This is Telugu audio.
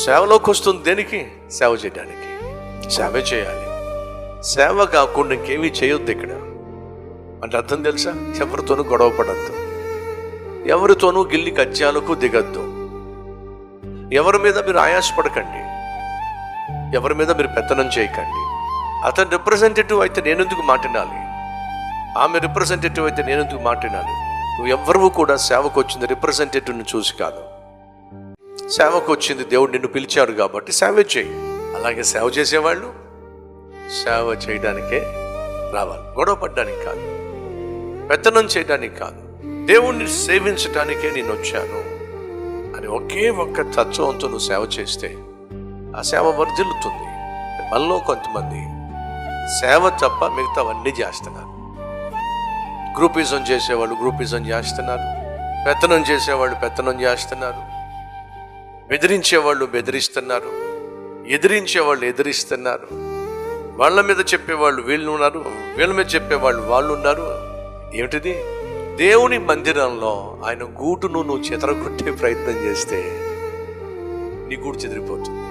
సేవలోకి వస్తుంది దేనికి? సేవ చేయడానికి. సేవ చేయాలి. సేవ కాకుండా ఇంకేమీ చేయొద్దు ఇక్కడ. అంటే అర్థం తెలుసా? ఎవరితోనూ గొడవ పడద్దు, ఎవరితోనూ గిల్లి కజ్జాలకు దిగద్దు, ఎవరి మీద మీరు ఆయాసపడకండి, ఎవరి మీద మీరు పెత్తనం చేయకండి. అతను రిప్రజెంటేటివ్ అయితే నేనెందుకు మాట్లాడాలి, ఆమె రిప్రజెంటేటివ్ అయితే నేనెందుకు మాట్లాడాలి? నువ్వు ఎవ్వరూ కూడా సేవకు వచ్చింది రిప్రజెంటేటివ్ని చూసి కాదు. సేవకు వచ్చింది దేవుడు నిన్ను పిలిచారు కాబట్టి సేవ చేయి. అలాగే సేవ చేసేవాళ్ళు సేవ చేయడానికే రావాలి, గొడవ పడ్డానికి కాదు, పెత్తనం చేయడానికి కాదు, దేవుణ్ణి సేవించడానికే నేను వచ్చాను అని ఒకే ఒక్క తత్వంతో నువ్వు సేవ చేస్తే ఆ సేవ వర్ధిల్లుతుంది. మనలో కొంతమంది సేవ తప్ప మిగతావన్నీ చేస్తున్నారు. గ్రూపిజం చేసేవాళ్ళు గ్రూపిజం చేస్తున్నారు, పెత్తనం చేసేవాళ్ళు పెత్తనం చేస్తున్నారు, బెదిరించేవాళ్ళు బెదిరిస్తున్నారు, ఎదిరించేవాళ్ళు ఎదిరిస్తున్నారు, వాళ్ళ మీద చెప్పేవాళ్ళు వీళ్ళు ఉన్నారు, వీళ్ళ మీద చెప్పేవాళ్ళు వాళ్ళు ఉన్నారు. ఏమిటిది? దేవుని మందిరంలో ఆయన గూటును నువ్వు చెదరగొట్టే ప్రయత్నం చేస్తే నీ గూడు చెదిరిపోతుంది.